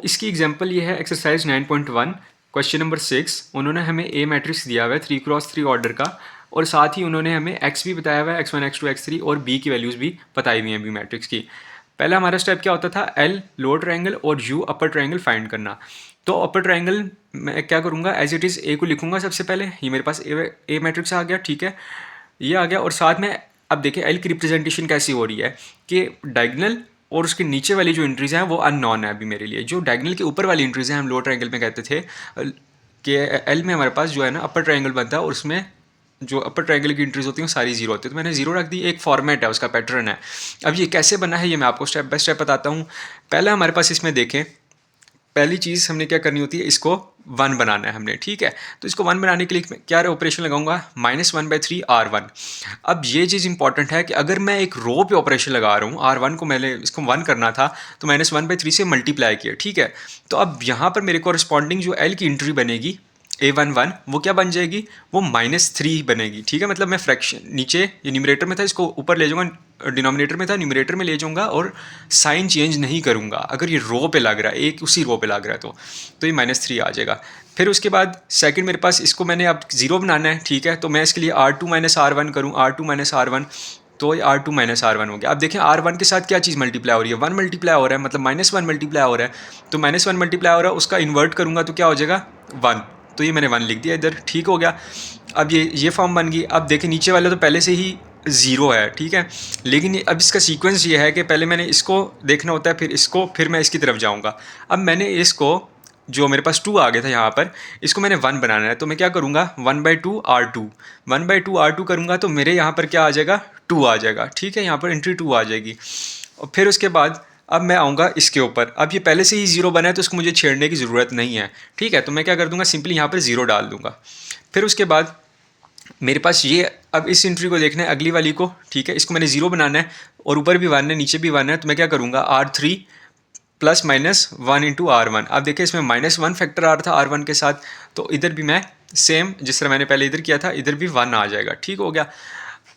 इसकी एग्जांपल ये है एक्सरसाइज 9.1 क्वेश्चन नंबर 6। उन्होंने हमें ए मैट्रिक्स दिया हुआ है 3x3 ऑर्डर का, और साथ ही उन्होंने हमें एक्स भी बताया हुआ है, x1 x2 x3, और बी की वैल्यूज़ भी बताई हुई हैं बी मैट्रिक्स की। पहला हमारा स्टेप क्या होता था, एल लोअर ट्रायंगल और यू अपर ट्रायंगल फाइंड करना। तो अपर ट्रायंगल मैं क्या करूँगा, एज इट इज़ ए को लिखूंगा सबसे पहले। ये मेरे पास ए मैट्रिक्स आ गया, ठीक है, ये आ गया। और साथ में अब देखिए एल की रिप्रेजेंटेशन कैसी हो रही है कि डायगोनल और उसके नीचे वाली जो एंट्रीज हैं वो अननोन है अभी मेरे लिए। जो डायगोनल के ऊपर वाली एंट्रीज हैं हम लोअर ट्रायंगल में कहते थे कि एल में हमारे पास जो है ना अपर ट्रायंगल बनता है, और उसमें जो अपर ट्रायंगल की एंट्रीज होती हैं वो सारी जीरो होती है। तो मैंने जीरो रख दी, एक फॉर्मेट है, उसका पैटर्न है। अब ये कैसे बना है ये मैं आपको स्टेप बाय स्टेप बताता हूँ। पहले हमारे पास इसमें देखें, पहली चीज़ हमने क्या करनी होती है, इसको 1 बनाना है हमने, ठीक है। तो इसको 1 बनाने के लिए मैं क्या ऑपरेशन लगाऊंगा, -1/3 R1। अब ये चीज़ इंपॉर्टेंट है कि अगर मैं एक रो पे ऑपरेशन लगा रहा हूँ, R1 को मैंने इसको 1 करना था तो -1/3 से मल्टीप्लाई किया, ठीक है। तो अब यहाँ पर मेरे कॉरस्पॉन्डिंग जो L की एंट्री बनेगी A11, वो क्या बन जाएगी, वो -3 बनेगी, ठीक है। मतलब मैं फ्रैक्शन नीचे ये न्यूमरेटर में था, इसको ऊपर ले जाऊँगा, डिनोमिनेटर में था, न्यूमरेटर में ले जाऊँगा, और साइन चेंज नहीं करूँगा। अगर ये रो पे लग रहा है, एक उसी रो पे लग रहा है तो ये -3 आ जाएगा। फिर उसके बाद सेकंड मेरे पास, इसको मैंने अब 0 बनाना है, ठीक है। तो मैं इसके लिए R2 - R1 करूँ, R2 - R1, तो ये R2 - R1 हो गया। अब देखें R1 के साथ क्या चीज़ मल्टीप्लाई हो रही है, 1 मल्टीप्लाई हो रहा है, मतलब -1 मल्टीप्लाई हो रहा है। तो -1 मल्टीप्लाई हो रहा है, उसका इन्वर्ट करूँगा तो क्या हो जाएगा 1। तो ये मैंने 1 लिख दिया इधर, ठीक हो गया। अब ये फॉर्म बन गई। अब देखें नीचे वाला तो पहले से ही 0 है, ठीक है। लेकिन अब इसका सीक्वेंस ये है कि पहले मैंने इसको देखना होता है, फिर इसको, फिर मैं इसकी तरफ जाऊँगा। अब मैंने इसको, जो मेरे पास 2 आ गया था यहाँ पर, इसको मैंने 1 बनाना है। तो मैं क्या करूँगा, 1/2 R2, 1/2 R2 करूँगा तो मेरे यहाँ पर क्या आ जाएगा, 2 आ जाएगा, ठीक है। यहाँ पर एंट्री 2 आ जाएगी। और फिर उसके बाद अब मैं आऊँगा इसके ऊपर। अब ये पहले से ही 0 बना है तो इसको मुझे छेड़ने की ज़रूरत नहीं है, ठीक है। तो मैं क्या कर दूँगा, सिंपली यहाँ पर 0 डाल दूँगा। फिर उसके बाद मेरे पास ये, अब इस एंट्री को देखना है, अगली वाली को, ठीक है। इसको मैंने 0 बनाना है, और ऊपर भी 1 है, नीचे भी 1 है। तो मैं क्या करूँगा, R3 +- 1 × R1। अब देखिए इसमें -1 फैक्टर आ रहा था R1 के साथ, तो इधर भी मैं सेम जिस तरह मैंने पहले इधर किया था, इधर भी 1 आ जाएगा, ठीक हो गया।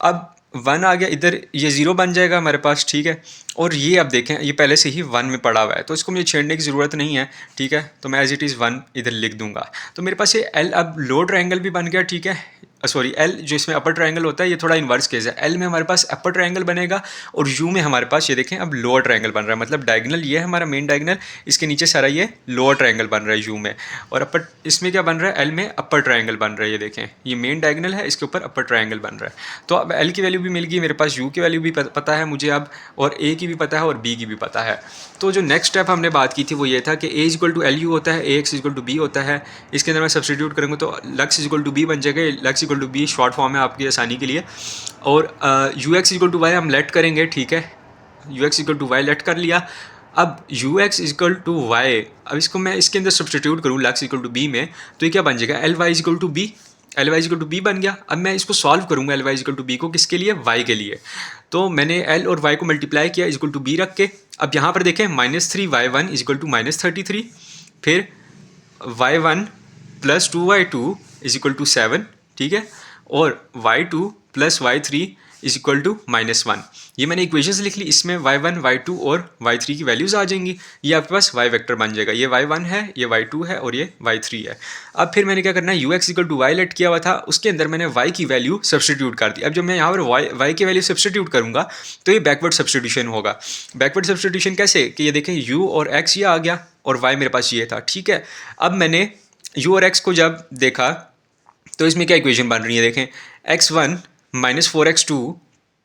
अब 1 आ गया, इधर ये 0 बन जाएगा हमारे पास, ठीक है। और ये अब देखें ये पहले से ही 1 में पड़ा हुआ है, तो इसको मुझे छेड़ने की ज़रूरत नहीं है, ठीक है। तो मैं एज इट इज़ 1 इधर लिख दूंगा। तो मेरे पास ये L अब लो ट्रायंगल भी बन गया, ठीक है। सॉरी, L जो इसमें अपर ट्रायंगल होता है, ये थोड़ा इन्वर्स केस है। L में हमारे पास अपर ट्रायंगल बनेगा, और U में हमारे पास ये देखें अब लोअर ट्रायंगल बन रहा है। मतलब डायगोनल ये है हमारा मेन डायगोनल, इसके नीचे सारा ये लोअर ट्रायंगल बन रहा है U में। और अपर इसमें क्या बन रहा है, L में अपर ट्रायंगल बन रहा है। ये देखें ये मेन डायगोनल है, इसके ऊपर अपर ट्रायंगल बन रहा है। तो अब L की वैल्यू भी मिल गई मेरे पास, U की वैल्यू भी पता है मुझे अब, और A की भी पता है, और B की भी पता है। तो जो नेक्स्ट स्टेप हमने बात की थी वो ये था कि A = LU होता है, AX = B होता है। इसके अंदर मैं सब्सटीट्यूट करूँगा तो लक्स = B बन जाएगा। लक्स = B शॉर्ट फॉर्म है आपकी आसानी के लिए। और UX = Y हम लेट करेंगे, ठीक है। UX = Y लेट कर लिया। अब UX = Y, अब इसको मैं इसके अंदर सब्सटीट्यूट करूँ लक्स = B में, तो ये क्या बन जाएगा, LY = B। LY = B बन गया। अब मैं इसको सॉल्व करूँगा LY = B को, किसके लिए, Y के लिए। तो मैंने L और Y को मल्टीप्लाई किया =B रख के। अब यहाँ पर देखें -3Y1 = -33, फिर Y1 + 2Y2 = 7, ठीक है। और Y2 + Y3 = -1। ये मैंने इक्वेशंस लिख ली, इसमें Y1, Y2 और Y3 की वैल्यूज़ आ जाएंगी। ये आपके पास Y वेक्टर बन जाएगा। ये Y1 है, ये Y2 है, और ये Y3 है। अब फिर मैंने क्या करना है, UX = Y लेट किया हुआ था, उसके अंदर मैंने Y की वैल्यू सब्सटीट्यूट कर दी। अब जब मैं यहाँ पर Y की वैल्यू सब्सटीट्यूट करूँगा तो ये बैकवर्ड सब्सटीट्यूशन होगा। बैकवर्ड सब्सटीट्यूशन कैसे, कि ये देखें U और X ये आ गया, और Y मेरे पास ये था, ठीक है। अब मैंने U और X को जब देखा तो इसमें क्या इक्वेशन बन रही है, देखें x1 - 4x2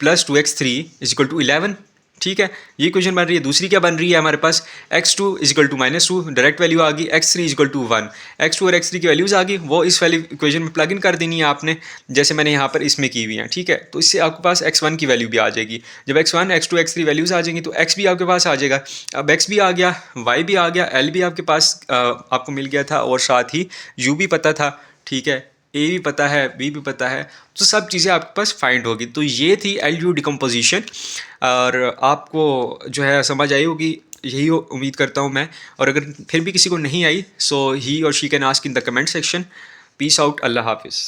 + 2x3 = 11, ठीक है। ये इक्वेशन बन रही है। दूसरी क्या बन रही है हमारे पास, x2 = -2, डायरेक्ट वैल्यू आ गई, x3 = 1। x2 और x3 की वैल्यूज़ आ गई, वो इस वाली इक्वेशन में प्लग इन कर देनी है आपने, जैसे मैंने यहाँ पर इसमें की हुई है, ठीक है। तो इससे आपके पास x1 की वैल्यू भी आ जाएगी। जब x1, x2, x3 वैल्यूज़ आ जाएंगी तो x भी आपके पास आ जाएगा। अब x भी आ गया, y भी आ गया, L भी आपके पास आपको मिल गया था, और साथ ही U भी पता था, ठीक है। ए भी पता है, बी भी पता है, तो सब चीज़ें आपके पास फाइंड होगी। तो ये थी LU डिकम्पोजिशन, और आपको जो है समझ आई होगी, यही उम्मीद करता हूँ मैं। और अगर फिर भी किसी को नहीं आई, सो ही और she can ask in the comment section. Peace out, अल्लाह हाफिज़।